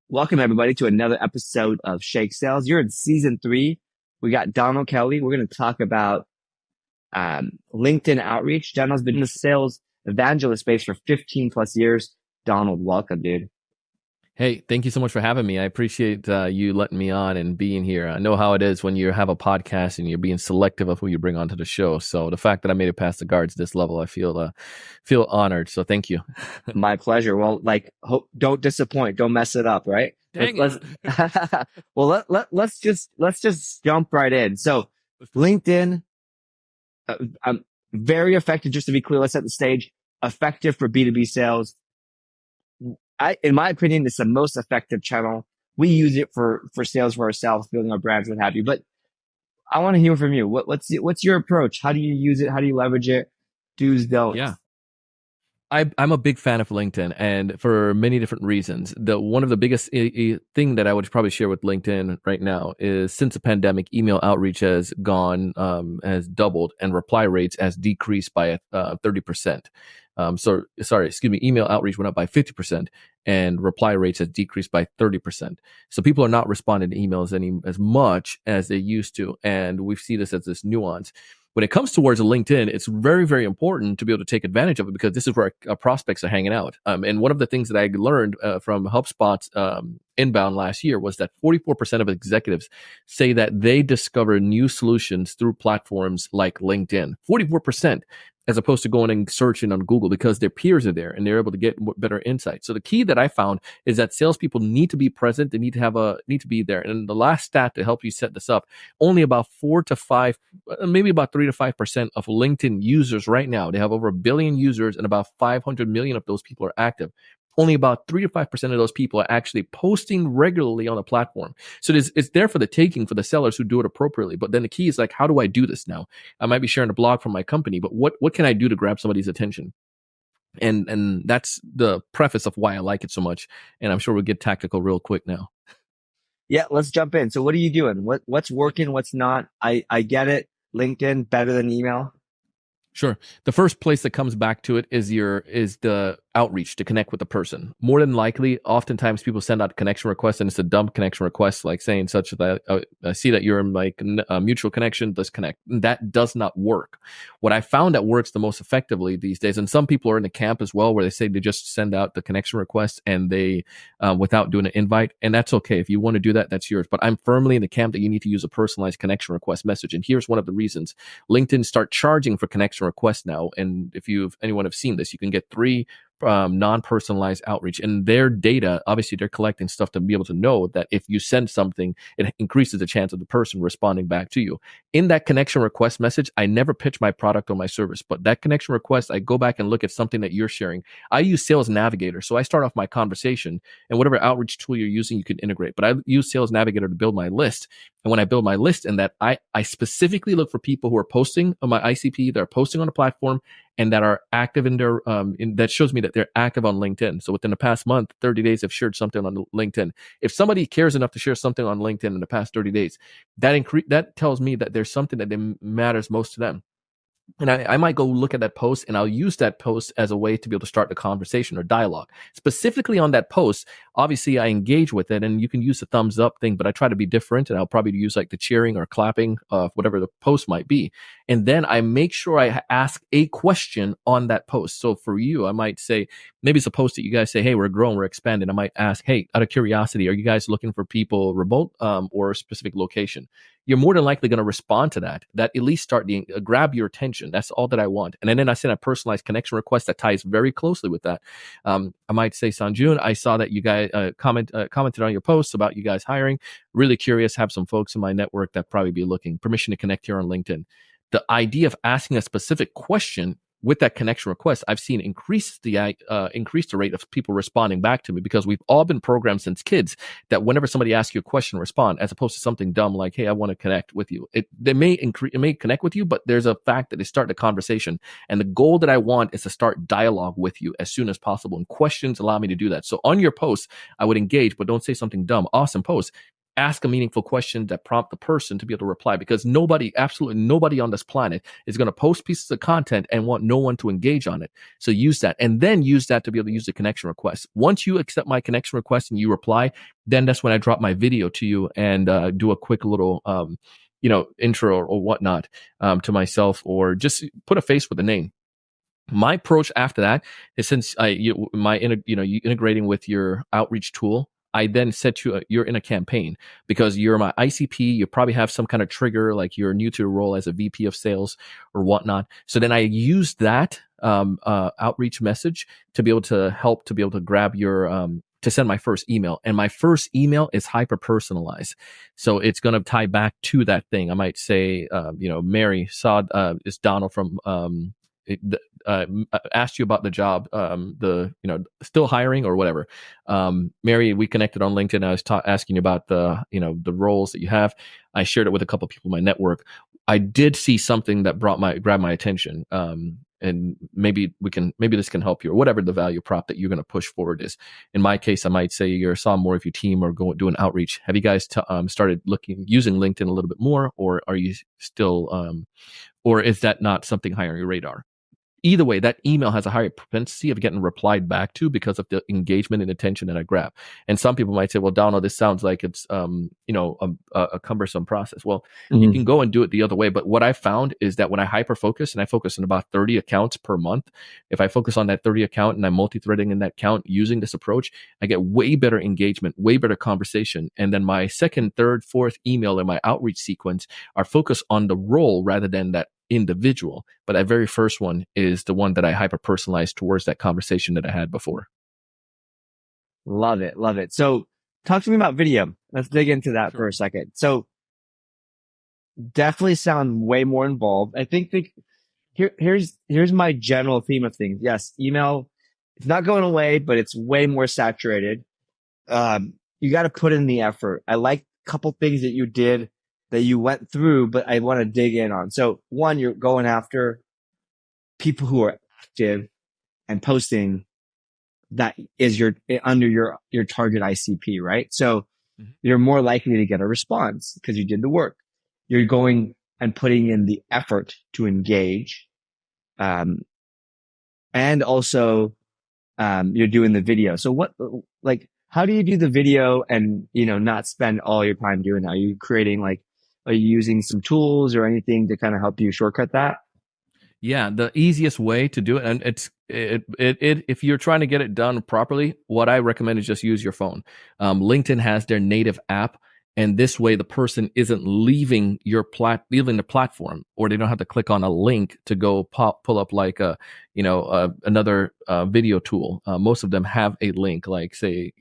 Welcome, everybody, to another episode of Shake Sales. You're in season 3. We got Donald Kelly. We're going to talk about LinkedIn outreach. Donald's been in the sales evangelist space for 15 plus years. Donald, welcome, dude. Hey, thank you so much for having me. I appreciate you letting me on and being here. I know how it is when you have a podcast and you're being selective of who you bring onto the show. So the fact that I made it past the guards this level, I feel honored. So thank you. My pleasure. Well, don't disappoint. Don't mess it up, right? Let's well, let's just jump right in. So LinkedIn, very effective. Just to be clear, let's set the stage. Effective for B2B sales. In my opinion, it's the most effective channel. We use it for sales for ourselves, building our brands, what have you. But I want to hear from you. What's your approach? How do you use it? How do you leverage it? Do's, don'ts. Yeah. I'm a big fan of LinkedIn, and for many different reasons. One of the biggest thing that I would probably share with LinkedIn right now is since the pandemic, email outreach has doubled, and reply rates has decreased by 30%. Email outreach went up by 50%, and reply rates has decreased by 30%. So people are not responding to emails as much as they used to, and we see this as this nuance. When it comes towards LinkedIn, it's very, very important to be able to take advantage of it because this is where our prospects are hanging out. And one of the things that I learned from HubSpot's inbound last year was that 44% of executives say that they discover new solutions through platforms like LinkedIn. 44%. As opposed to going and searching on Google because their peers are there and they're able to get better insight. So the key that I found is that salespeople need to be present. They need to be there. And the last stat to help you set this up, only about 4 to 5, maybe about 3 to 5% of LinkedIn users right now, they have over 1 billion users and about 500 million of those people are active. Only about 3 to 5% of those people are actually posting regularly on the platform. So it's there for the taking for the sellers who do it appropriately. But then the key is like, how do I do this now? I might be sharing a blog from my company, but what can I do to grab somebody's attention? And that's the preface of why I like it so much. And I'm sure we'll get tactical real quick now. Yeah, let's jump in. So what are you doing? What's working? What's not? I get it. LinkedIn better than email. Sure. The first place that comes back to it is the outreach to connect with the person. More than likely, oftentimes people send out connection requests and it's a dumb connection request, like saying such that I see that you're in like a mutual connection, let's connect. That does not work. What I found that works the most effectively these days, and some people are in the camp as well, where they say they just send out the connection request and they, without doing an invite, and that's okay. If you want to do that, that's yours. But I'm firmly in the camp that you need to use a personalized connection request message. And here's one of the reasons. LinkedIn start charging for connection requests now. And if anyone have seen this, you can get 3 non-personalized outreach, and their data, obviously they're collecting stuff to be able to know that if you send something, it increases the chance of the person responding back to you. In that connection request message, I never pitch my product or my service, but that connection request, I go back and look at something that you're sharing. I use Sales Navigator. So I start off my conversation, and whatever outreach tool you're using, you can integrate, but I use Sales Navigator to build my list. And when I build my list, and that I specifically look for people who are posting on my ICP, that are posting on the platform, and that are active in their, that shows me that they're active on LinkedIn. So within the past month, 30 days, have shared something on LinkedIn. If somebody cares enough to share something on LinkedIn in the past 30 days, that tells me that there's something that matters most to them. And I might go look at that post, and I'll use that post as a way to be able to start the conversation or dialogue. Specifically on that post, obviously I engage with it, and you can use the thumbs up thing, but I try to be different, and I'll probably use like the cheering or clapping of whatever the post might be. And then I make sure I ask a question on that post. So for you, I might say, maybe it's a post that you guys say, hey, we're growing, we're expanding. I might ask, hey, out of curiosity, are you guys looking for people remote or a specific location? You're more than likely going to respond to that at least grab your attention. That's all that I want. And then I send a personalized connection request that ties very closely with that. I might say, Sanjun, I saw that you guys commented on your posts about you guys hiring. Really curious, have some folks in my network that probably be looking. Permission to connect here on LinkedIn. The idea of asking a specific question with that connection request, I've seen increase the rate of people responding back to me, because we've all been programmed since kids that whenever somebody asks you a question, respond, as opposed to something dumb like, hey, I want to connect with you. It may connect with you, but there's a fact that they start the conversation. And the goal that I want is to start dialogue with you as soon as possible. And questions allow me to do that. So on your post, I would engage, but don't say something dumb. Awesome post. ask a meaningful question that prompt the person to be able to reply, because absolutely nobody on this planet is going to post pieces of content and want no one to engage on it. So use that, and then use that to be able to use the connection request. Once you accept my connection request and you reply, then that's when I drop my video to you and do a quick little intro or whatnot to myself, or just put a face with a name. My approach after that is, since you integrating with your outreach tool, I then set you're in a campaign, because you're my ICP. You probably have some kind of trigger, like you're new to the role as a VP of sales or whatnot. So then I use that outreach message to be able to help to be able to grab your to send my first email. And my first email is hyper personalized, so it's going to tie back to that thing. I might say, Mary saw it's Donald from asked you about the job, still hiring or whatever. Mary, we connected on LinkedIn. I was asking you about the roles that you have. I shared it with a couple of people in my network. I did see something that grabbed my attention. And maybe this can help you, or whatever the value prop that you're going to push forward is. In my case, I might say you saw more of your team or go do an outreach. Have you guys started using LinkedIn a little bit more, or are you still, or is that not something high on your radar? Either way, that email has a higher propensity of getting replied back to because of the engagement and attention that I grab. And some people might say, well, Donald, this sounds like it's, a cumbersome process. Well, you can go and do it the other way. But what I found is that when I hyper focus, and I focus on about 30 accounts per month, if I focus on that 30 account and I'm multi-threading in that account using this approach, I get way better engagement, way better conversation. And then my second, third, fourth email in my outreach sequence are focused on the role rather than that individual. But that very first one is the one that I hyper personalized towards that conversation that I had before. Love it. Love it. So talk to me about video. Let's dig into that for a second. So definitely sound way more involved. I think here's my general theme of things. Yes, email, it's not going away, but it's way more saturated. You got to put in the effort. I like a couple things that you did that you went through, but I want to dig in on. So one, you're going after people who are active and posting. That is under your target ICP, right? So you're more likely to get a response because you did the work. You're going and putting in the effort to engage. And also, you're doing the video. So how do you do the video and, not spend all your time doing that? Are you using some tools or anything to kind of help you shortcut that? Yeah, the easiest way to do it, and if you're trying to get it done properly, what I recommend is just use your phone. LinkedIn has their native app, and this way the person isn't leaving the platform, or they don't have to click on a link to go pull up like another video tool. Most of them have a link, like say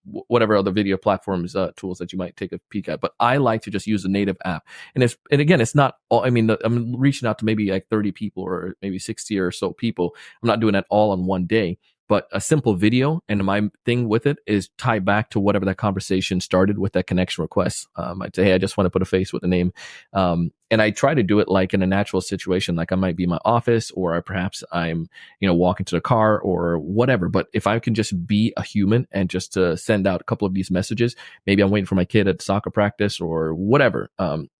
whatever other video platforms tools that you might take a peek at. But I like to just use the native app. And again, it's not all, I'm reaching out to maybe like 30 people or maybe 60 or so people. I'm not doing that all in one day. But a simple video, and my thing with it is tie back to whatever that conversation started with, that connection request. I'd say, hey, I just want to put a face with a name. And I try to do it like in a natural situation, like I might be in my office, or perhaps I'm, walking to the car or whatever. But if I can just be a human and just to send out a couple of these messages, maybe I'm waiting for my kid at soccer practice or whatever.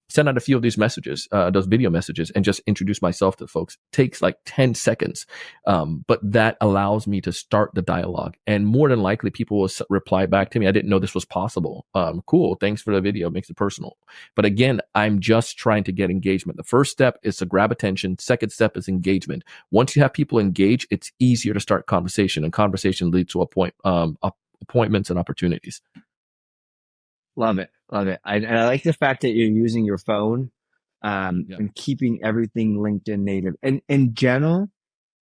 Send out a few of these messages, those video messages, and just introduce myself to folks. Takes like 10 seconds. But that allows me to start the dialogue. And more than likely, people will reply back to me, I didn't know this was possible. Cool. Thanks for the video. Makes it personal. But again, I'm just trying to get engagement. The first step is to grab attention. Second step is engagement. Once you have people engage, it's easier to start conversation, and conversation leads to appointments and opportunities. Love it. Love it. I like the fact that you're using your phone, and keeping everything LinkedIn native. And in general,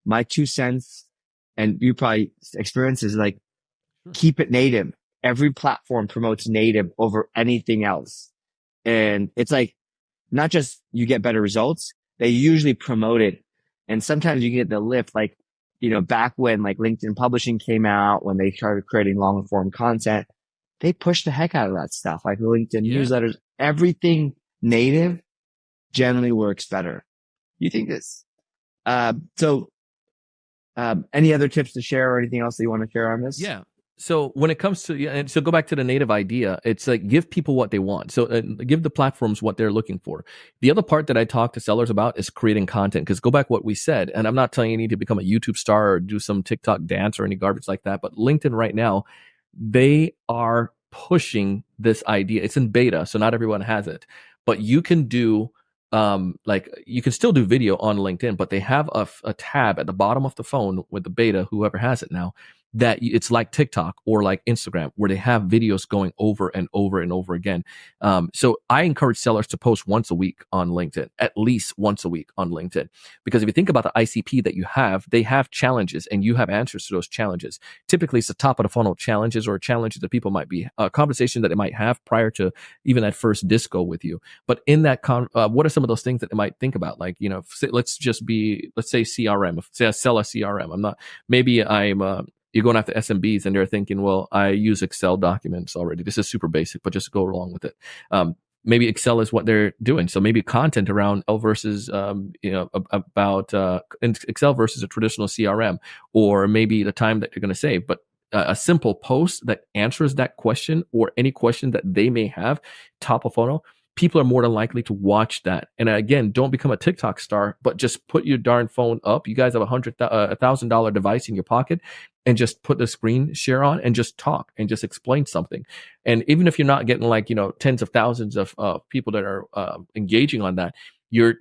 my 2 cents, and you probably experience, is like, keep it native. Every platform promotes native over anything else. And it's like, not just you get better results, they usually promote it. And sometimes you get the lift, like, back when like LinkedIn publishing came out, when they started creating long form content, they push the heck out of that stuff, like LinkedIn newsletters. Everything native generally works better. You think this? Any other tips to share, or anything else that you want to share on this? Yeah. So when it comes to, yeah, and so go back to the native idea, it's like give people what they want. So give the platforms what they're looking for. The other part that I talk to sellers about is creating content. Because go back what we said, and I'm not telling you need to become a YouTube star or do some TikTok dance or any garbage like that. But LinkedIn right now, they are pushing this idea. It's in beta, so not everyone has it. But you can do like you can still do video on LinkedIn, but they have a tab at the bottom of the phone with the beta, whoever has it now, that it's like TikTok or like Instagram, where they have videos going over and over and over again. So I encourage sellers to post once a week on LinkedIn, at least once a week on LinkedIn. Because if you think about the ICP that you have, they have challenges and you have answers to those challenges. Typically, it's the top of the funnel challenges or challenges that people might be, a conversation that they might have prior to even that first disco with you. But in that, what are some of those things that they might think about? Like, you know, let's say CRM, say I sell a CRM. Maybe you're going after SMBs and they're thinking, well, I use Excel documents already. This is super basic, but just go along with it. Maybe Excel is what they're doing. So maybe content around Excel versus, about Excel versus a traditional CRM, or maybe the time that you're going to save. But a simple post that answers that question or any question that they may have, top of funnel, people are more than likely to watch that. And again, don't become a TikTok star, but just put your darn phone up. You guys have $1,000 device in your pocket and just put the screen share on and just talk and just explain something. And even if you're not getting like, tens of thousands of people that are engaging on that,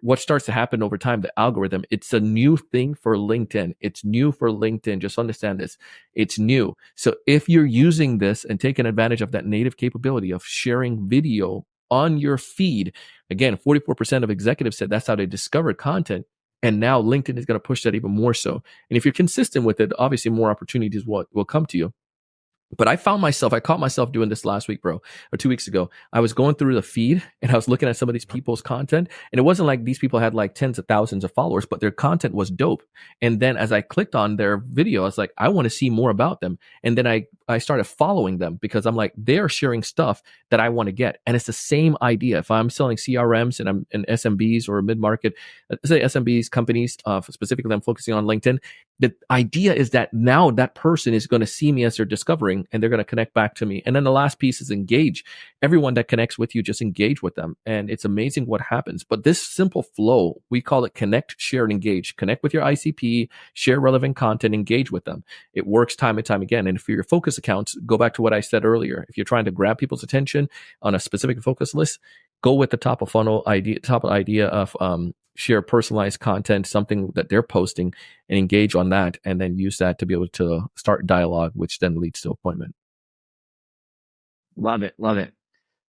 what starts to happen over time, the algorithm, it's a new thing for LinkedIn. It's new for LinkedIn. Just understand this. It's new. So if you're using this and taking advantage of that native capability of sharing video on your feed, again, 44% of executives said that's how they discovered content. And now LinkedIn is going to push that even more so. And if you're consistent with it, obviously more opportunities will come to you. But I caught myself doing this last week, bro, or 2 weeks ago. I was going through the feed and I was looking at some of these people's content. And it wasn't like these people had like tens of thousands of followers, but their content was dope. And then as I clicked on their video, I was like, I want to see more about them. And then I started following them because I'm like, they're sharing stuff that I want to get. And it's the same idea. If I'm selling CRMs and I'm in SMBs or mid-market, let's say SMBs companies, specifically I'm focusing on LinkedIn. The idea is that now that person is going to see me as they're discovering and they're going to connect back to me. And then the last piece is engage. Everyone that connects with you, just engage with them. And it's amazing what happens. But this simple flow, we call it connect, share, and engage. Connect with your ICP, share relevant content, engage with them. It works time and time again. And for your focus accounts, go back to what I said earlier. If you're trying to grab people's attention on a specific focus list, go with the top of idea of share personalized content, something that they're posting, and engage on that, and then use that to be able to start dialogue, which then leads to appointment. Love it. Love it.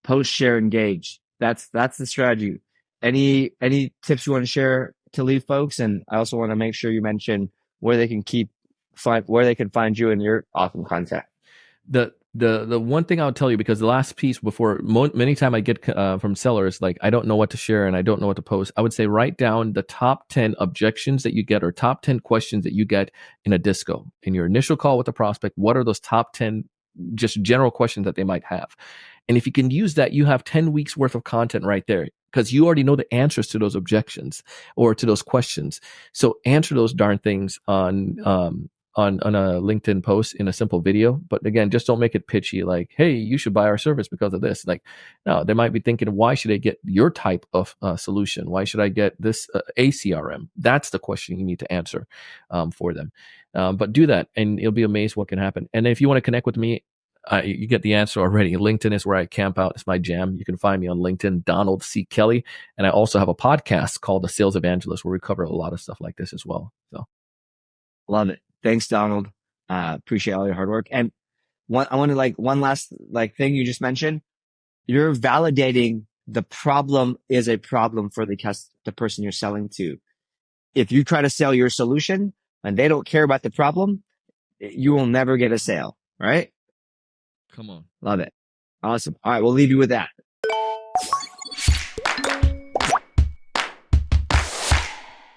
Post, share, engage. That's the strategy. Any tips you want to share to leave folks? And I also want to make sure you mention where they can find you and your awesome content. The one thing I'll tell you, because the last piece before, many time I get from sellers, like, I don't know what to share and I don't know what to post. I would say write down the top 10 objections that you get or top 10 questions that you get in a disco. In your initial call with the prospect, what are those top 10 just general questions that they might have? And if you can use that, you have 10 weeks worth of content right there, because you already know the answers to those objections or to those questions. So answer those darn things on a LinkedIn post in a simple video. But again, just don't make it pitchy like, hey, you should buy our service because of this. Like, no, they might be thinking, why should I get your type of solution? Why should I get this ACRM? That's the question you need to answer for them. But do that and you'll be amazed what can happen. And if you want to connect with me, you get the answer already. LinkedIn is where I camp out. It's my jam. You can find me on LinkedIn, Donald C. Kelly. And I also have a podcast called The Sales Evangelist, where we cover a lot of stuff like this as well. So love it. Thanks, Donald. Appreciate all your hard work. And one last thing you just mentioned. You're validating the problem is a problem for the person you're selling to. If you try to sell your solution and they don't care about the problem, you will never get a sale, right? come on. Love it. Awesome. All right. We'll leave you with that.